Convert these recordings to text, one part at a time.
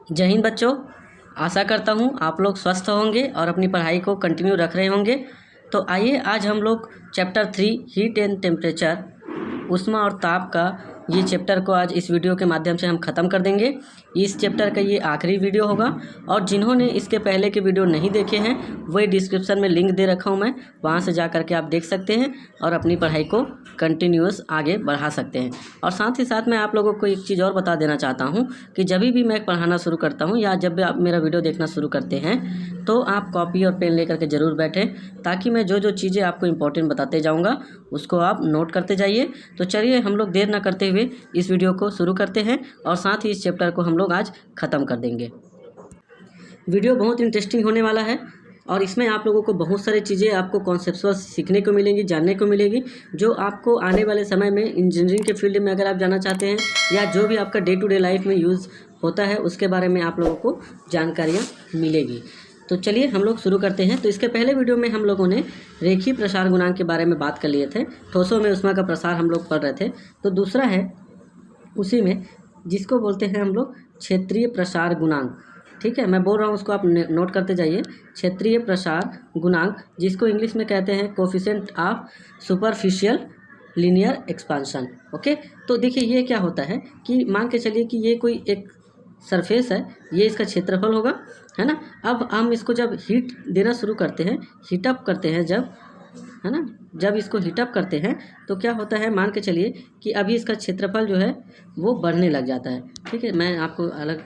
जय हिंद बच्चों, आशा करता हूँ आप लोग स्वस्थ होंगे और अपनी पढ़ाई को कंटिन्यू रख रहे होंगे। तो आइए आज हम लोग चैप्टर 3 हीट एंड टेम्परेचर, ऊष्मा और ताप का ये चैप्टर को आज इस वीडियो के माध्यम से हम ख़त्म कर देंगे। इस चैप्टर का ये आखिरी वीडियो होगा और जिन्होंने इसके पहले के वीडियो नहीं देखे हैं वही डिस्क्रिप्शन में लिंक दे रखा हूँ मैं, वहाँ से जा कर के आप देख सकते हैं और अपनी पढ़ाई को कंटिन्यूअस आगे बढ़ा सकते हैं। और साथ ही साथ मैं आप लोगों को एक चीज़ और बता देना चाहता हूँ कि जब भी मैं पढ़ाना शुरू करता हूँ या जब भी आप मेरा वीडियो देखना शुरू करते हैं तो आप कॉपी और पेन लेकर के ज़रूर बैठें, ताकि मैं जो जो चीज़ें आपको इम्पोर्टेंट बताते जाऊँगा उसको आप नोट करते जाइए। तो चलिए हम लोग देर ना करते हुए इस वीडियो को शुरू करते हैं और साथ ही इस चैप्टर को हम लोग आज ख़त्म कर देंगे। वीडियो बहुत इंटरेस्टिंग होने वाला है और इसमें आप लोगों को बहुत सारी चीज़ें आपको कॉन्सेप्चुअल सीखने को मिलेंगी, जानने को मिलेगी, जो आपको आने वाले समय में इंजीनियरिंग के फील्ड में अगर आप जाना चाहते हैं या जो भी आपका डे टू डे लाइफ में यूज़ होता है उसके बारे में आप लोगों को जानकारियाँ मिलेगी। तो चलिए हम लोग शुरू करते हैं। तो इसके पहले वीडियो में हम लोगों ने रेखीय प्रसार गुणांक के बारे में बात कर लिए थे, ठोसों में ऊष्मा का प्रसार हम लोग पढ़ रहे थे। तो दूसरा है उसी में जिसको बोलते हैं हम लोग क्षेत्रीय प्रसार गुणांक। ठीक है, मैं बोल रहा हूँ उसको आप नोट करते जाइए। क्षेत्रीय प्रसार गुणांक, जिसको इंग्लिश में कहते हैं coefficient of superficial linear expansion. Okay, तो देखिए ये क्या होता है कि मान के चलिए कि ये कोई एक सरफेस है, ये इसका क्षेत्रफल होगा, है ना। अब हम इसको जब हीट देना शुरू करते हैं, हीटअप करते हैं जब, है ना, जब इसको हीटअप करते हैं तो क्या होता है, मान के चलिए कि अभी इसका क्षेत्रफल जो है वो बढ़ने लग जाता है। ठीक है, मैं आपको अलग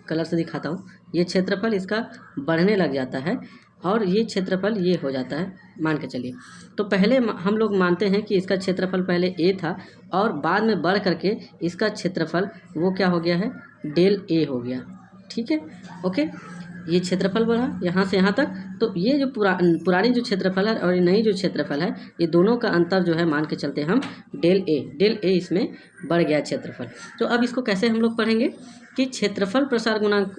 कलर से दिखाता हूँ। ये क्षेत्रफल इसका बढ़ने लग जाता है और ये क्षेत्रफल ये हो जाता है, मान के चलिए। तो पहले हम लोग मानते हैं कि इसका क्षेत्रफल पहले ए था और बाद में बढ़ करके इसका क्षेत्रफल वो क्या हो गया है, डेल ए हो गया। ठीक है, ओके, ये क्षेत्रफल बढ़ा यहाँ से यहाँ तक। तो ये जो पुरानी जो क्षेत्रफल है और नई जो क्षेत्रफल है, ये दोनों का अंतर जो है मान के चलते हम डेल ए इसमें बढ़ गया क्षेत्रफल। तो अब इसको कैसे हम लोग पढ़ेंगे कि क्षेत्रफल प्रसार गुणांक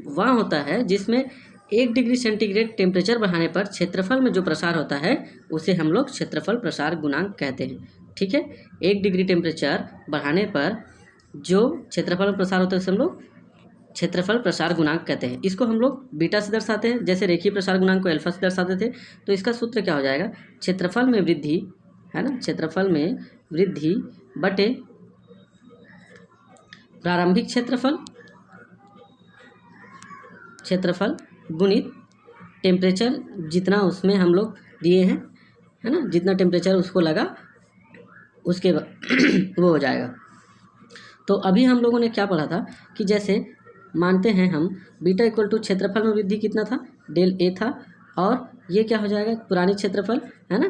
वह होता है जिसमें 1 डिग्री सेंटीग्रेड टेम्परेचर बढ़ाने पर क्षेत्रफल में जो प्रसार होता है उसे हम लोग क्षेत्रफल प्रसार गुणांक कहते हैं। ठीक है, 1 डिग्री टेम्परेचर बढ़ाने पर जो क्षेत्रफल में प्रसार होता है उसे हम लोग क्षेत्रफल प्रसार गुणांक कहते हैं। इसको हम लोग बीटा से दर्शाते हैं, जैसे रेखीय प्रसार गुणांक को अल्फा से दर्शाते थे। तो इसका सूत्र क्या हो जाएगा, क्षेत्रफल में वृद्धि, है ना, क्षेत्रफल में वृद्धि बटे प्रारंभिक क्षेत्रफल गुणित टेम्परेचर जितना उसमें हम लोग दिए हैं, है ना, जितना टेम्परेचर उसको लगा उसके वो हो जाएगा। तो अभी हम लोगों ने क्या पढ़ा था कि जैसे मानते हैं हम बीटा इक्वल टू क्षेत्रफल में वृद्धि कितना था, डेल ए था, और ये क्या हो जाएगा, पुरानी क्षेत्रफल, है ना,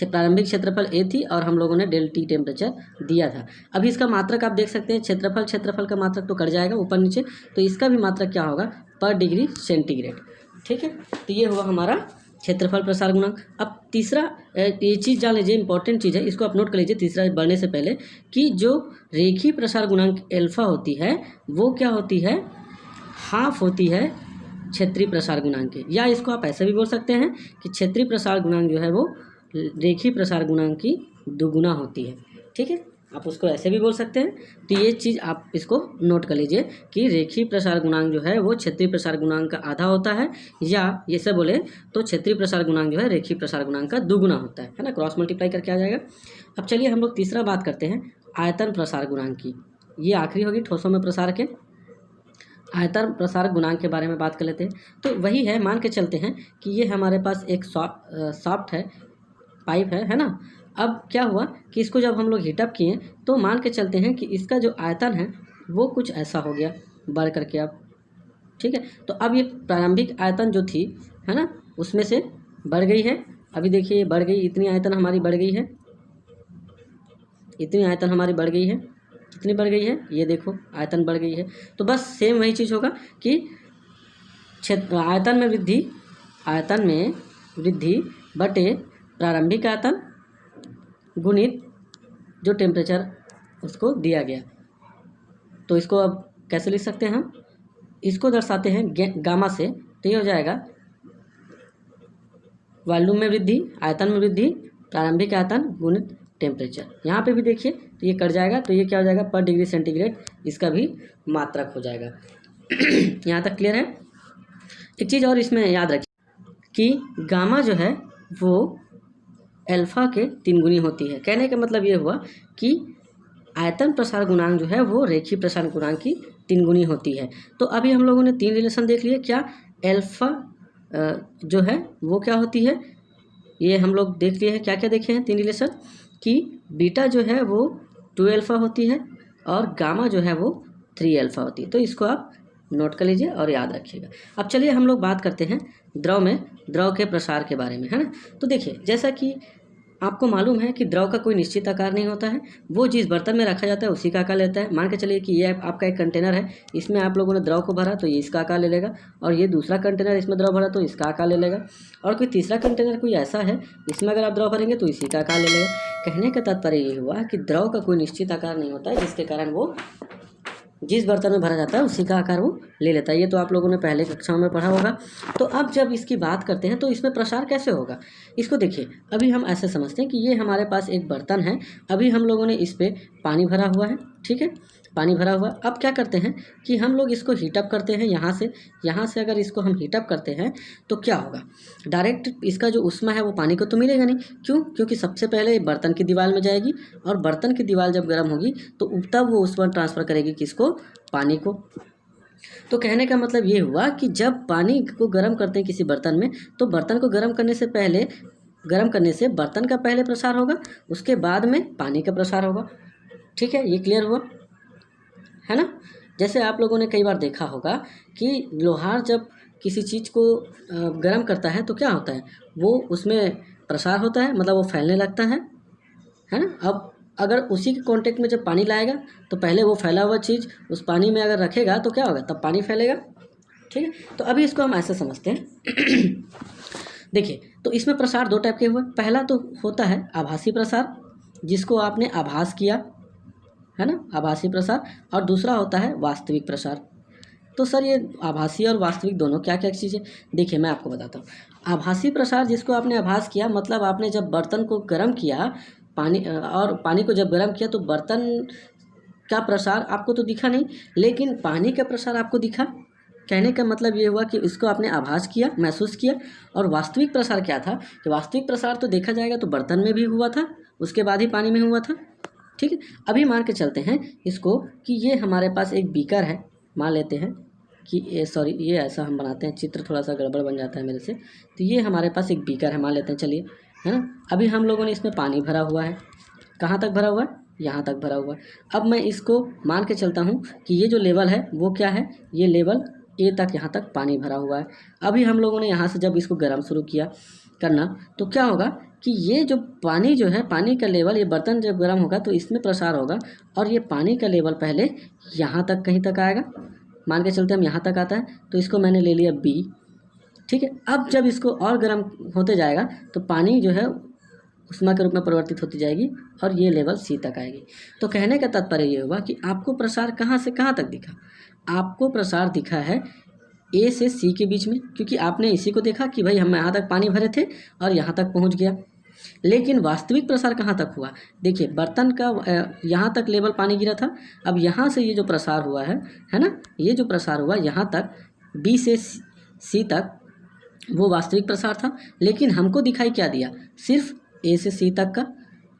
प्रारंभिक क्षेत्रफल ए थी और हम लोगों ने डेल टी टेम्परेचर दिया था। अभी इसका मात्रक आप देख सकते हैं, क्षेत्रफल का मात्रक तो कट जाएगा ऊपर नीचे, तो इसका भी मात्रक क्या होगा, पर डिग्री सेंटीग्रेड। ठीक है, तो ये हुआ हमारा क्षेत्रफल प्रसार गुणांक। अब तीसरा ये चीज़ जान लीजिए, इंपॉर्टेंट चीज़ है, इसको आप नोट कर लीजिए तीसरा बढ़ने से पहले, कि जो रेखीय प्रसार गुणांक अल्फा होती है वो क्या होती है, हाफ होती है क्षेत्रीय प्रसार गुणांक के, या इसको आप ऐसे भी बोल सकते हैं कि क्षेत्रीय प्रसार गुणांक जो है वो रेखीय प्रसार गुणांक की दुगुना होती है। ठीक है, आप उसको ऐसे भी बोल सकते हैं। तो ये चीज़ आप इसको नोट कर लीजिए कि रेखीय प्रसार गुणांक जो है वो क्षेत्रीय प्रसार गुणांक का आधा होता है, या ये से बोले तो क्षेत्रीय प्रसार गुणांक जो है रेखीय प्रसार गुणांक का दुगुना होता है ना, क्रॉस मल्टीप्लाई करके आ जाएगा। अब चलिए हम लोग तीसरा बात करते हैं आयतन प्रसार गुणांक की। ये आखिरी होगी ठोसों में प्रसार के। आयतन प्रसार गुणांक के बारे में बात कर लेते हैं। तो वही है, मान के चलते हैं कि ये हमारे पास एक सॉफ्ट है, पाइप है ना। अब क्या हुआ कि इसको जब हम लोग हीटअप किए तो मान के चलते हैं कि इसका जो आयतन है वो कुछ ऐसा हो गया बढ़ करके अब। ठीक है, तो अब ये प्रारंभिक आयतन जो थी, है ना, उसमें से बढ़ गई है। अभी देखिए ये बढ़ गई, इतनी आयतन हमारी बढ़ गई है, इतनी आयतन हमारी बढ़ गई है। कितनी बढ़ गई है, ये देखो आयतन बढ़ गई है। तो बस सेम वही चीज़ होगा कि आयतन में वृद्धि बटे प्रारंभिक आयतन गुणित जो टेम्परेचर उसको दिया गया। तो इसको अब कैसे लिख सकते हैं हम, इसको दर्शाते हैं गामा से। तो ये हो जाएगा वॉल्यूम में वृद्धि, आयतन में वृद्धि, प्रारंभिक आयतन गुणित टेम्परेचर। यहाँ पे भी देखिए तो ये कट जाएगा, तो ये क्या हो जाएगा, पर डिग्री सेंटीग्रेड, इसका भी मात्रक हो जाएगा। यहाँ तक क्लियर है। एक चीज़ और इसमें याद रखिए कि गामा जो है वो अल्फा के 3 गुनी होती है। कहने का मतलब ये हुआ कि आयतन प्रसार गुणांक जो है वो रेखीय प्रसार गुणांक की 3 गुनी होती है। तो अभी हम लोगों ने 3 रिलेशन देख लिए। क्या अल्फा जो है वो क्या होती है, ये हम लोग देख लिए हैं। क्या क्या देखे हैं 3 रिलेशन, कि बीटा जो है वो 2 अल्फा होती है और गामा जो है वो 3 अल्फा होती है। तो इसको आप नोट कर लीजिए और याद रखिएगा। अब चलिए हम लोग बात करते हैं द्रव के प्रसार के बारे में, है ना। तो देखिए, जैसा कि आपको मालूम है कि द्रव का कोई निश्चित आकार नहीं होता है, वो जिस बर्तन में रखा जाता है उसी का आकार लेता है। मान के चलिए कि ये आपका एक कंटेनर है, इसमें आप लोगों ने द्रव को भरा तो ये इसका आकार ले लेगा, और ये दूसरा कंटेनर इसमें द्रव भरा तो इसका आकार ले लेगा, और कोई तीसरा कंटेनर कोई ऐसा है इसमें अगर आप द्रव भरेंगे तो इसी का आकार ले लेगा। कहने का तात्पर्य ये हुआ कि द्रव का कोई निश्चित आकार नहीं होता है, जिसके कारण वो जिस बर्तन में भरा जाता है उसी का आकार वो ले लेता है। ये तो आप लोगों ने पहले कक्षाओं में पढ़ा होगा। तो अब जब इसकी बात करते हैं तो इसमें प्रसार कैसे होगा, इसको देखिए। अभी हम ऐसे समझते हैं कि ये हमारे पास एक बर्तन है, अभी हम लोगों ने इस पर पानी भरा हुआ है, ठीक है, पानी भरा हुआ। अब क्या करते हैं कि हम लोग इसको हीटअप करते हैं यहाँ से अगर इसको हम हीटअप करते हैं तो क्या होगा, डायरेक्ट इसका जो उष्मा है वो पानी को तो मिलेगा नहीं। क्यों? क्योंकि सबसे पहले बर्तन की दीवार में जाएगी, और बर्तन की दीवार जब गर्म होगी तो तब वो उष्मा ट्रांसफ़र करेगी किसको, पानी को। तो कहने का मतलब ये हुआ कि जब पानी को गर्म करते हैं किसी बर्तन में, तो बर्तन को गर्म करने से बर्तन का पहले प्रसार होगा, उसके बाद में पानी का प्रसार होगा। ठीक है, ये क्लियर हुआ, है ना। जैसे आप लोगों ने कई बार देखा होगा कि लोहार जब किसी चीज़ को गर्म करता है तो क्या होता है, वो उसमें प्रसार होता है, मतलब वो फैलने लगता है ना। अब अगर उसी के कांटेक्ट में जब पानी लाएगा तो पहले वो फैला हुआ चीज़ उस पानी में अगर रखेगा तो क्या होगा, तब पानी फैलेगा। ठीक है, तो अभी इसको हम ऐसे समझते हैं। देखिए, तो इसमें प्रसार 2 टाइप के हुए। पहला तो होता है आभासी प्रसार, जिसको आपने आभास किया, है ना, आभासी प्रसार, और दूसरा होता है वास्तविक प्रसार। तो सर ये आभासी और वास्तविक दोनों क्या क्या चीज़ें, देखिए मैं आपको बताता हूँ। आभासी प्रसार जिसको आपने आभास किया, मतलब आपने जब बर्तन को गर्म किया, पानी को जब गर्म किया तो बर्तन का प्रसार आपको तो दिखा नहीं, लेकिन पानी का प्रसार आपको दिखा। कहने का मतलब ये हुआ कि इसको आपने आभास किया, महसूस किया। और वास्तविक प्रसार क्या था, कि वास्तविक प्रसार तो देखा जाएगा तो बर्तन में भी हुआ था, उसके बाद ही पानी में हुआ था। ठीक है, अभी मान के चलते हैं इसको कि ये हमारे पास एक बीकर है, मान लेते हैं कि ये ऐसा हम बनाते हैं, चित्र थोड़ा सा गड़बड़ बन जाता है मेरे से। तो ये हमारे पास एक बीकर है, मान लेते हैं, चलिए, है ना। अभी हम लोगों ने इसमें पानी भरा हुआ है, कहाँ तक भरा हुआ है, यहाँ तक भरा हुआ है। अब मैं इसको मान के चलता हूँ कि ये जो लेवल है वो क्या है, ये लेवल ए तक, यहाँ तक पानी भरा हुआ है। अभी हम लोगों ने यहाँ से जब इसको गर्म शुरू किया करना तो क्या होगा कि ये जो पानी जो है, पानी का लेवल, ये बर्तन जब गर्म होगा तो इसमें प्रसार होगा, और ये पानी का लेवल पहले यहाँ तक कहीं तक आएगा, मान के चलते हम यहाँ तक आता है, तो इसको मैंने ले लिया बी। ठीक है, अब जब इसको और गर्म होते जाएगा तो पानी जो है उष्मा के रूप में परिवर्तित होती जाएगी और ये लेवल सी तक आएगी। तो कहने का तात्पर्य ये हुआ कि आपको प्रसार कहाँ से कहाँ तक दिखा, आपको प्रसार दिखा है ए से सी के बीच में, क्योंकि आपने इसी को देखा कि भाई हम यहाँ तक पानी भरे थे और यहाँ तक पहुँच गया। लेकिन वास्तविक प्रसार कहाँ तक हुआ, देखिए, बर्तन का यहाँ तक लेवल पानी गिरा था, अब यहाँ से ये जो प्रसार हुआ है ना, ये जो प्रसार हुआ यहाँ तक बी से सी तक, वो वास्तविक प्रसार था। लेकिन हमको दिखाई क्या दिया, सिर्फ ए से सी तक का,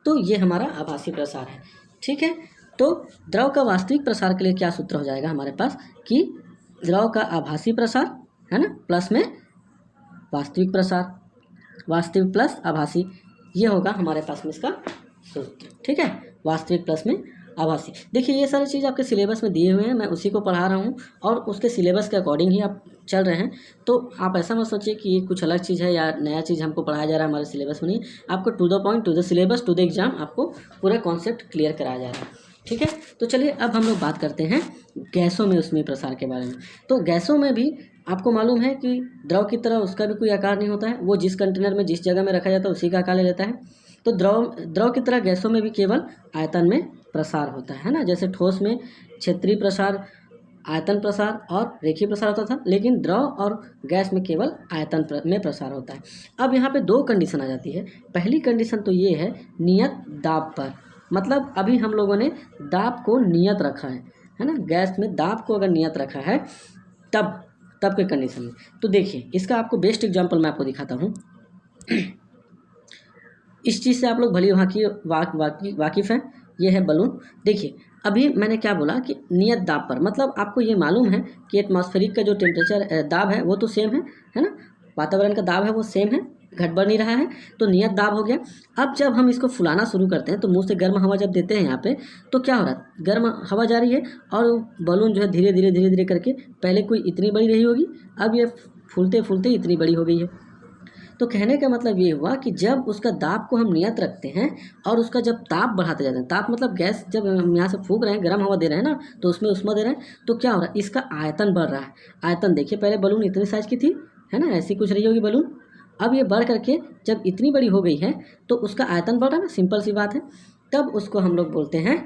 तो ये हमारा आभासी प्रसार है। ठीक है, तो द्रव का वास्तविक प्रसार के लिए क्या सूत्र हो जाएगा हमारे पास, कि द्रव का आभासी प्रसार, है ना, प्लस में वास्तविक प्रसार, वास्तविक प्लस आभासी, ये होगा हमारे पास में इसका सूत्र। ठीक है, वास्तविक प्लस में आभासी। देखिए, ये सारी चीज़ आपके सिलेबस में दिए हुए हैं, मैं उसी को पढ़ा रहा हूँ और उसके सिलेबस के अकॉर्डिंग ही आप चल रहे हैं। तो आप ऐसा मत सोचिए कि ये कुछ अलग चीज़ है या नया चीज़ हमको पढ़ाया जा रहा है, हमारे सिलेबस में नहीं। आपको to the point, to the syllabus, to the exam आपको पूरा कॉन्सेप्ट क्लियर कराया जा रहा है। ठीक है, तो चलिए अब हम लोग बात करते हैं गैसों में उष्मीय प्रसार के बारे में। तो गैसों में भी आपको मालूम है कि द्रव की तरह उसका भी कोई आकार नहीं होता है, वो जिस कंटेनर में जिस जगह में रखा जाता है उसी का आकार ले लेता है। तो द्रव की तरह गैसों में भी केवल आयतन में प्रसार होता है ना। जैसे ठोस में क्षेत्रीय प्रसार, आयतन प्रसार और रेखीय प्रसार होता था, लेकिन द्रव और गैस में केवल आयतन में प्रसार होता है। अब यहाँ पे 2 कंडीशन आ जाती है। पहली कंडीशन तो ये है नियत दाब पर, मतलब अभी हम लोगों ने दाब को नियत रखा है। है ना, गैस में दाब को अगर नियत रखा है तब के कंडीशन में। तो देखिए इसका आपको बेस्ट एग्जांपल मैं आपको दिखाता हूँ। इस चीज़ से आप लोग भली वाकिफ़ हैं। ये है बलून। देखिए अभी मैंने क्या बोला कि नियत दाब पर, मतलब आपको ये मालूम है कि एटमॉस्फेरिक का जो टेम्परेचर दाब है वो तो सेम है ना, वातावरण का दाब है वो सेम है, घट बढ़ नहीं रहा है, तो नियत दाब हो गया। अब जब हम इसको फुलाना शुरू करते हैं तो मुंह से गर्म हवा जब देते हैं यहाँ पे, तो क्या हो रहा है, गर्म हवा जा रही है और बलून जो है धीरे धीरे करके, पहले कोई इतनी बड़ी रही होगी, अब ये फूलते फूलते इतनी बड़ी हो गई है। तो कहने का मतलब ये हुआ कि जब उसका दाब को हम नियत रखते हैं और उसका जब ताप बढ़ाते जाते हैं, ताप मतलब गैस जब हम यहाँ से फूंक रहे हैं, गर्म हवा दे रहे हैं ना, तो उसमें उष्मा दे रहे हैं, तो क्या हो रहा है, इसका आयतन बढ़ रहा है। आयतन देखिए, पहले बलून इतनी साइज की थी, है ना, ऐसी कुछ रही होगी बलून, अब ये बढ़ करके जब इतनी बड़ी हो गई है तो उसका आयतन बढ़ रहा है, सिंपल सी बात है। तब उसको हम लोग बोलते हैं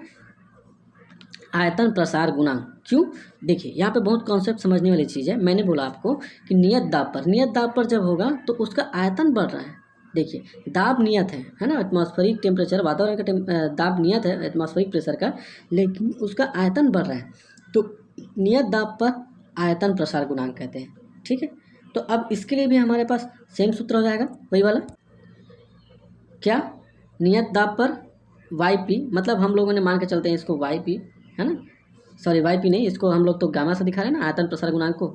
आयतन प्रसार गुणांक। क्यों, देखिए यहाँ पे बहुत कॉन्सेप्ट समझने वाली चीज़ है। मैंने बोला आपको कि नियत दाब पर जब होगा तो उसका आयतन बढ़ रहा है। देखिए दाब नियत है ना, एटमॉस्फेरिक टेम्परेचर, वातावरण का दाब नियत है एटमॉस्फेरिक प्रेशर का, लेकिन उसका आयतन बढ़ रहा है, तो नियत दाब पर आयतन प्रसार गुणांक कहते हैं। ठीक है, तो अब इसके लिए भी हमारे पास सेम सूत्र हो जाएगा, वही वाला, क्या, नियत दाब पर वाई पी, मतलब हम लोगों ने मान के चलते हैं इसको वाई पी, है ना, सॉरी वाई पी नहीं, इसको हम लोग तो गामा से दिखा रहे हैं ना, आयतन प्रसार गुणांक को,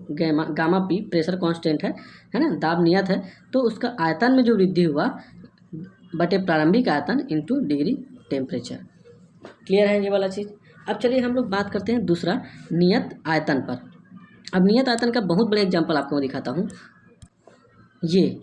गामा पी प्रेशर कांस्टेंट है ना, दाब नियत है, तो उसका आयतन में जो वृद्धि हुआ बटे प्रारंभिक आयतन इंटू डिग्री टेम्परेचर। क्लियर है ये वाला चीज़। अब चलिए हम लोग बात करते हैं दूसरा, नियत आयतन पर। अब नियत आयतन का बहुत बड़ा एग्जाम्पल आपको मैं दिखाता हूँ। ये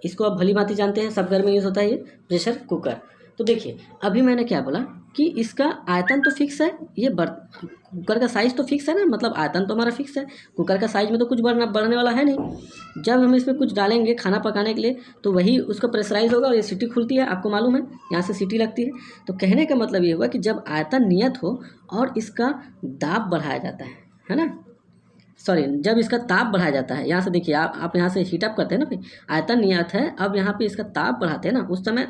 इसको आप भली भांति जानते हैं, सब घर में यूज़ होता है, ये प्रेशर कुकर। तो देखिए अभी मैंने क्या बोला कि इसका आयतन तो फिक्स है, ये कुकर का साइज़ तो फिक्स है ना, मतलब आयतन तो हमारा फिक्स है, कुकर का साइज़ में तो कुछ बढ़ने वाला है नहीं। जब हम इसमें कुछ डालेंगे खाना पकाने के लिए तो वही उसका प्रेशराइज होगा और ये सीटी खुलती है, आपको मालूम है, यहाँ से सीटी लगती है। तो कहने का मतलब ये हुआ कि जब आयतन नियत हो और इसका दाब बढ़ाया जाता है ना, सॉरी, जब इसका ताप बढ़ाया जाता है, यहाँ से देखिए आप यहाँ से हीटअप करते हैं ना भाई, आयतन नियत है, अब यहाँ पे इसका ताप बढ़ाते हैं ना, उस समय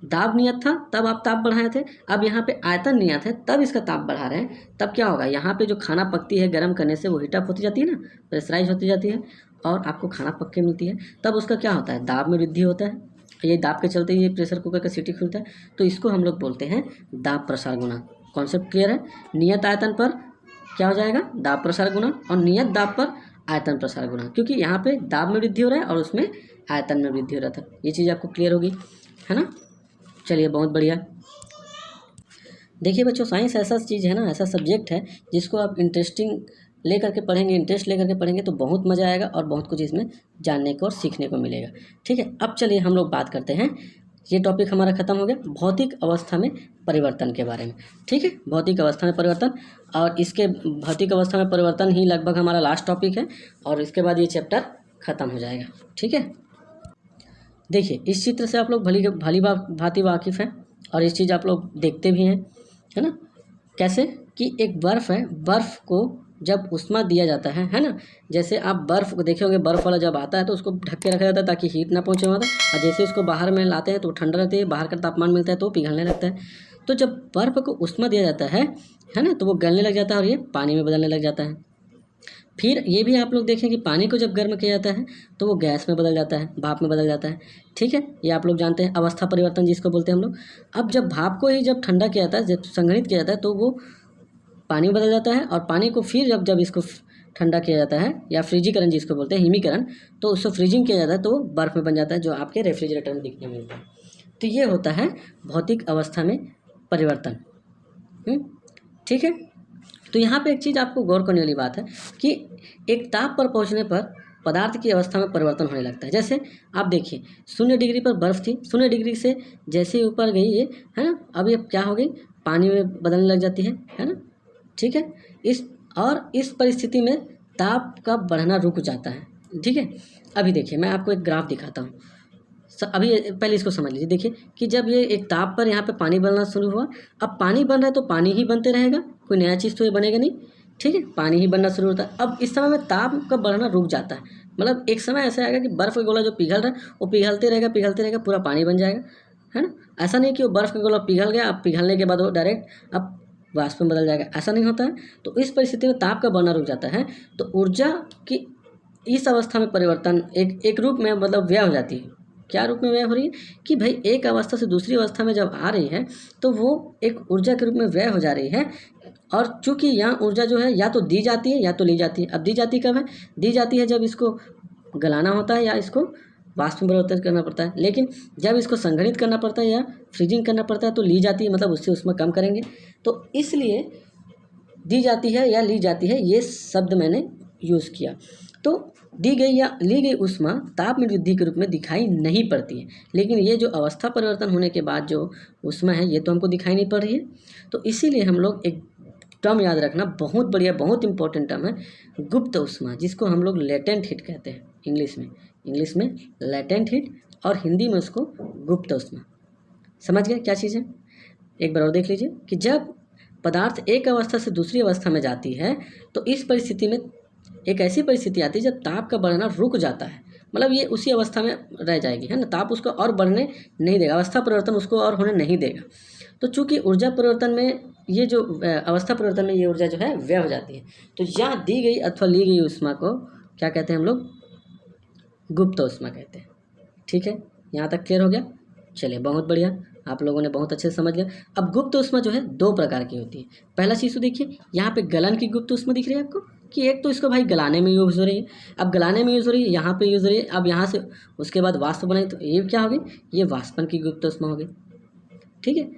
दाब नियत था तब आप ताप बढ़ाए थे, अब यहाँ पे आयतन नियत है तब इसका ताप बढ़ा रहे हैं, तब क्या होगा, यहाँ पे जो खाना पकती है गर्म करने से वो हीटअप होती जाती है ना, प्रेशराइज होती जाती है और आपको खाना पक के मिलती है, तब उसका क्या होता है, दाब में वृद्धि होता है, ये दाब के चलते ये प्रेशर कुकर का सीटी खुलता है, तो इसको हम लोग बोलते हैं दाब प्रसार गुणांक। कॉन्सेप्ट क्लियर है। नियत आयतन पर क्या हो जाएगा, दाब प्रसार गुणांक, और नियत दाब पर आयतन प्रसार गुणांक, क्योंकि यहाँ पे दाब में वृद्धि हो रहा है और उसमें आयतन में वृद्धि हो रहा था। ये चीज़ आपको क्लियर होगी, है ना। चलिए बहुत बढ़िया। देखिए बच्चों, साइंस ऐसा चीज़ है ना, ऐसा सब्जेक्ट है जिसको आप इंटरेस्ट लेकर के पढ़ेंगे तो बहुत मज़ा आएगा और बहुत कुछ इसमें जानने को और सीखने को मिलेगा। ठीक है, अब चलिए हम लोग बात करते हैं, ये टॉपिक हमारा खत्म हो गया भौतिक अवस्था में परिवर्तन के बारे में। ठीक है, भौतिक अवस्था में परिवर्तन, और इसके भौतिक अवस्था में परिवर्तन ही लगभग हमारा लास्ट टॉपिक है और इसके बाद ये चैप्टर खत्म हो जाएगा। ठीक है, देखिए इस चित्र से आप लोग भली भांति वाकिफ़ हैं और इस चीज़ आप लोग देखते भी हैं, है ना, कैसे कि एक बर्फ़ है, बर्फ़ को जब उष्मा दिया जाता है ना, जैसे आप बर्फ़ को देखे होंगे, बर्फ़ वाला जब आता है तो उसको ढक के रखा जाता है ताकि हीट ना पहुंचे वहाँ तक, और जैसे उसको बाहर में लाते हैं तो ठंडा रहती है, बाहर का तापमान मिलता है तो पिघलने लगता है। तो जब बर्फ़ को उष्मा दिया जाता है ना, तो वो गलने लग जाता है और ये पानी में बदलने लग जाता है। फिर ये भी आप लोग देखें कि पानी को जब गर्म किया जाता है तो वो गैस में बदल जाता है, भाप में बदल जाता है। ठीक है, ये आप लोग जानते हैं, अवस्था परिवर्तन जिसको बोलते हैं हम लोग। अब जब भाप को ही जब ठंडा किया जाता है, जब संघनित किया जाता है, तो वो पानी में बदल जाता है, और पानी को फिर जब इसको ठंडा किया जाता है, या फ्रीजीकरण जिसको बोलते हैं, हिमीकरण, तो उसको फ्रीजिंग किया जाता है तो वो बर्फ़ में बन जाता है, जो आपके रेफ्रिजरेटर में दिखने मिलता है। तो ये होता है भौतिक अवस्था में परिवर्तन। ठीक है, तो यहाँ पे एक चीज़ आपको गौर करने वाली बात है कि एक ताप पर पहुँचने पर पदार्थ की अवस्था में परिवर्तन होने लगता है। जैसे आप देखिए 0 डिग्री पर बर्फ़ थी, 0 डिग्री से जैसे ही ऊपर गई ये, है ना, अब ये क्या हो गई, पानी में बदलने लग जाती है ना। ठीक है, इस परिस्थिति में ताप का बढ़ना रुक जाता है। ठीक है, अभी देखिए मैं आपको एक ग्राफ दिखाता हूँ, अभी पहले इसको समझ लीजिए। देखिए कि जब ये एक ताप पर यहाँ पे पानी बनना शुरू हुआ, अब पानी बन रहा है तो पानी ही बनते रहेगा, कोई नया चीज़ तो ये बनेगा नहीं। ठीक है, पानी ही बनना शुरू होता है। अब इस समय में ताप का बढ़ना रुक जाता है, मतलब एक समय ऐसा आएगा कि बर्फ़ का गोला जो पिघल रहा है वो पिघलते रहेगा, पूरा पानी बन जाएगा, है ना। ऐसा नहीं कि वो बर्फ़ का गोला पिघल गया, अब पिघलने के बाद वो डायरेक्ट अब वाष्प में बदल जाएगा, ऐसा नहीं होता है। तो इस परिस्थिति में ताप का बढ़ना रुक जाता है, तो ऊर्जा की इस अवस्था में परिवर्तन एक रूप में मतलब व्यय हो जाती है। क्या रूप में व्यय हो रही है कि भाई एक अवस्था से दूसरी अवस्था में जब आ रही है तो वो एक ऊर्जा के रूप में व्यय हो जा रही है। और चूंकि यहाँ ऊर्जा जो है या तो दी जाती है या तो ली जाती है। अब दी जाती कब है? दी जाती है जब इसको गलाना होता है या इसको वाष्प में परिवर्तित करना पड़ता है। लेकिन जब इसको संघनित करना पड़ता है या फ्रीजिंग करना पड़ता है तो ली जाती है, मतलब उससे उसमें कम करेंगे। तो इसलिए दी जाती है या ली जाती है, ये शब्द मैंने यूज़ किया। तो दी गई या ली गई ऊष्मा ताप में वृद्धि के रूप में दिखाई नहीं पड़ती है, लेकिन ये जो अवस्था परिवर्तन होने के बाद जो ऊष्मा है ये तो हमको दिखाई नहीं पड़ रही है। तो इसीलिए हम लोग एक टर्म याद रखना, बहुत बढ़िया, बहुत इंपॉर्टेंट टर्म है, गुप्त ऊष्मा, जिसको हम लोग लेटेंट हीट कहते हैं इंग्लिश में लेटेंट हीट और हिंदी में उसको गुप्त ऊष्मा। समझ गए क्या चीज़ है? एक बार और देख लीजिए कि जब पदार्थ एक अवस्था से दूसरी अवस्था में जाती है तो इस परिस्थिति में एक ऐसी परिस्थिति आती है जब ताप का बढ़ना रुक जाता है, मतलब ये उसी अवस्था में रह जाएगी, है ना। ताप उसको और बढ़ने नहीं देगा, अवस्था परिवर्तन उसको और होने नहीं देगा। तो चूंकि ऊर्जा परिवर्तन में ये जो अवस्था परिवर्तन में ये ऊर्जा जो है व्यय हो जाती है, तो यहाँ दी गई अथवा ली गई ऊष्मा को क्या कहते हैं हम लोग? गुप्त ऊष्मा कहते हैं। ठीक है, यहाँ तक क्लियर हो गया? चलिए, बहुत बढ़िया, आप लोगों ने बहुत अच्छे से समझ लिया। अब गुप्त ऊष्मा जो है दो प्रकार की होती है। पहला चीज़ तो देखिए, यहाँ पे गलन की गुप्त ऊष्मा दिख रही है आपको कि एक तो इसको भाई गलाने में यूज़ हो रही है। अब गलाने में यूज़ हो रही है, यहाँ पे यूज़ हो रही है। अब यहाँ से उसके बाद वाष्प बनाई तो ये क्या होगी? ये वाष्पन की गुप्त ऊष्मा होगी। ठीक है,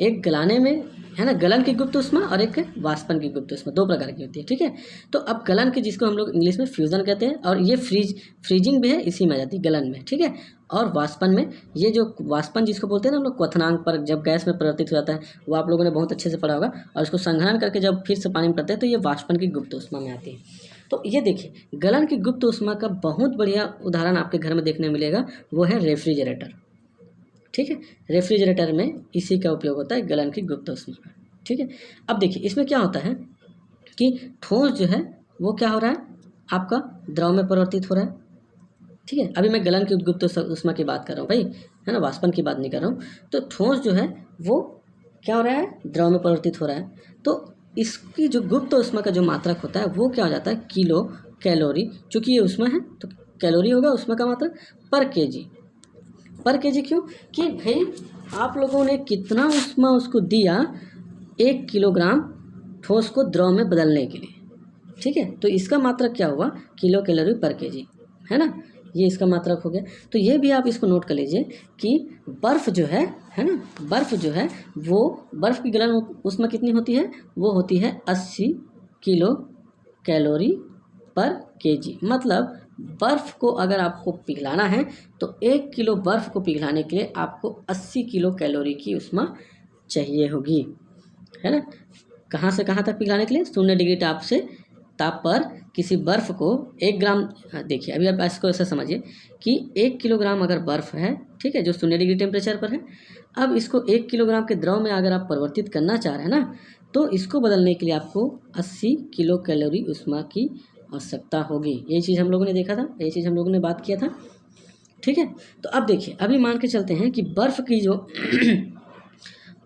एक गलाने में है ना, गलन की गुप्त ऊष्मा और एक वाष्पन की गुप्त ऊष्मा, दो प्रकार की होती है। ठीक है, तो अब गलन की, जिसको हम लोग इंग्लिश में फ्यूजन कहते हैं, और ये फ्रीजिंग भी है, इसी में आ जाती है गलन में। ठीक है, और वाष्पन में ये जो वाष्पन जिसको बोलते हैं ना हम लोग, क्वथनांक पर जब गैस में परिवर्तित हो जाता है, वो आप लोगों ने बहुत अच्छे से पढ़ा होगा, और उसको संघनन करके जब फिर से पानी में करते हैं तो ये वाष्पन की गुप्त ऊष्मा में आती है। तो ये देखिए, गलन की गुप्त ऊष्मा का बहुत बढ़िया उदाहरण आपके घर में देखने मिलेगा, वो है रेफ्रिजरेटर। ठीक है, रेफ्रिजरेटर में इसी का उपयोग होता है, गलन की गुप्त ऊष्मा का। ठीक है, अब देखिए इसमें क्या होता है कि ठोस जो है वो क्या हो रहा है, आपका द्रव में परिवर्तित हो रहा है। ठीक है, अभी मैं गलन की गुप्त ऊष्मा की बात कर रहा हूँ भाई, है ना, वाष्पन की बात नहीं कर रहा हूँ। तो ठोस जो है वो क्या हो रहा है, द्रव में परिवर्तित हो रहा है। तो इसकी जो गुप्त ऊष्मा का जो मात्रक होता है वो क्या हो जाता है, किलो कैलोरी। चूँकि ये ऊष्मा है तो कैलोरी होगा ऊष्मा का मात्रक पर केजी। क्यों? कि भाई आप लोगों ने कितना ऊष्मा उसको दिया 1 किलोग्राम ठोस को द्रव में बदलने के लिए। ठीक है, तो इसका मात्रक क्या हुआ, किलो कैलोरी पर केजी, है ना, ये इसका मात्रक हो गया। तो ये भी आप इसको नोट कर लीजिए कि बर्फ़ जो है ना, बर्फ़ जो है वो बर्फ़ की गलन ऊष्मा कितनी होती है, वो होती है 80 किलो कैलोरी पर केजी। मतलब बर्फ़ को अगर आपको पिघलाना है तो 1 किलो बर्फ़ को पिघलाने के लिए आपको 80 किलो कैलोरी की ऊष्मा चाहिए होगी, है ना। कहाँ से कहाँ तक पिघलाने के लिए? 0 डिग्री ताप पर किसी बर्फ़ को 1 ग्राम, देखिए अभी आप इसको ऐसा समझिए कि 1 किलोग्राम अगर बर्फ़ है, ठीक है, जो 0 डिग्री टेम्परेचर पर है, अब इसको 1 किलोग्राम के द्रव में अगर आप परिवर्तित करना चाह रहे हैं ना, तो इसको बदलने के लिए आपको 80 किलो कैलोरी ऊष्मा की आवश्यकता होगी। यही चीज़ हम लोगों ने देखा था, यही चीज़ हम लोगों ने बात किया था। ठीक है, तो अब देखिए, अभी मान के चलते हैं कि बर्फ़ की जो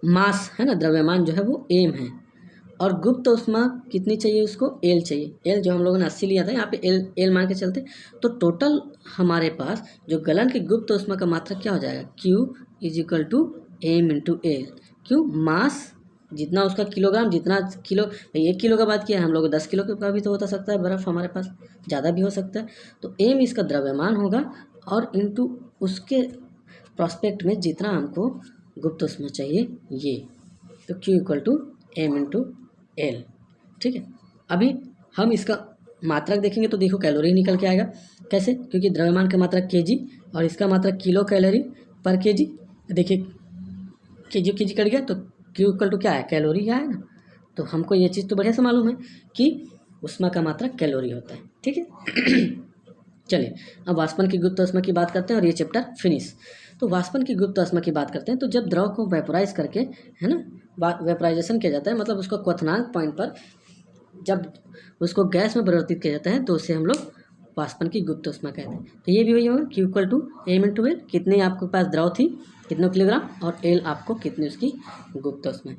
मास है ना, द्रव्यमान जो है वो एम है, और गुप्त ऊष्मा कितनी चाहिए उसको, एल चाहिए। एल जो हम लोगों ने 80 लिया था, यहाँ पे एल मान के चलते, तो टोटल हमारे पास जो गलन की गुप्त ऊष्मा का मात्रक क्या हो जाएगा, Q = M × L। क्यों? मास जितना उसका किलोग्राम, जितना किलो, 1 किलो का बात किया है हम लोग, 10 किलो का भी तो हो सकता है बर्फ़ हमारे पास, ज़्यादा भी हो सकता है। तो एम इसका द्रव्यमान होगा और इंटू उसके प्रोस्पेक्ट में जितना हमको गुप्त ऊष्मा चाहिए ये, तो Q = M × L। ठीक है, अभी हम इसका मात्रक देखेंगे तो देखो कैलोरी निकल के आएगा। कैसे? क्योंकि द्रव्यमान का मात्रक केजी और इसका मात्रक किलो कैलोरी पर केजी। देखिए केजी कट गया तो Q = क्या है, कैलोरी क्या है ना। तो हमको ये चीज़ तो बढ़िया से मालूम है कि ऊष्मा का मात्रक कैलोरी होता है। ठीक है चलिए, अब वाष्पन की गुप्त ऊष्मा की बात करते हैं और ये चैप्टर फिनिश। तो वाष्पन की गुप्त ऊष्मा की बात करते हैं, तो जब द्रव को वेपोराइज करके, है ना, वेपोराइजेशन किया जाता है, मतलब उसको क्वथनांक पॉइंट पर जब उसको गैस में परिवर्तित किया जाता है तो उसे हम लोग वाष्पन की गुप्त ऊष्मा कहते हैं। तो ये भी वही होगा, Q = M × L, कितने आपके पास द्रव थी, कितने किलोग्राम, और L आपको कितनी उसकी गुप्त ऊष्मा है।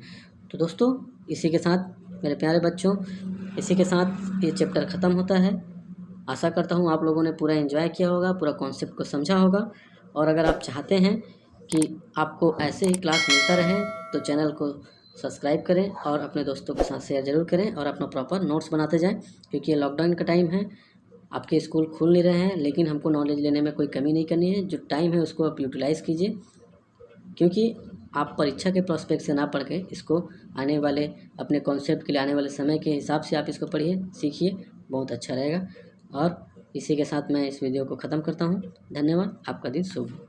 तो दोस्तों इसी के साथ मेरे प्यारे बच्चों, इसी के साथ ये चैप्टर ख़त्म होता है। आशा करता हूँ आप लोगों ने पूरा एंजॉय किया होगा, पूरा कॉन्सेप्ट को समझा होगा। और अगर आप चाहते हैं कि आपको ऐसे ही क्लास मिलता रहे तो चैनल को सब्सक्राइब करें और अपने दोस्तों के साथ शेयर ज़रूर करें और अपना प्रॉपर नोट्स बनाते जाएं, क्योंकि ये लॉकडाउन का टाइम है। आपके स्कूल खुल नहीं रहे हैं, लेकिन हमको नॉलेज लेने में कोई कमी नहीं करनी है। जो टाइम है उसको आप यूटिलाइज़ कीजिए, क्योंकि आप परीक्षा के प्रोस्पेक्ट से ना पढ़ के इसको आने वाले अपने कॉन्सेप्ट के लिए आने वाले समय के हिसाब से आप इसको पढ़िए, सीखिए, बहुत अच्छा रहेगा। और इसी के साथ मैं इस वीडियो को ख़त्म करता हूँ। धन्यवाद। आपका दिन शुभ हो।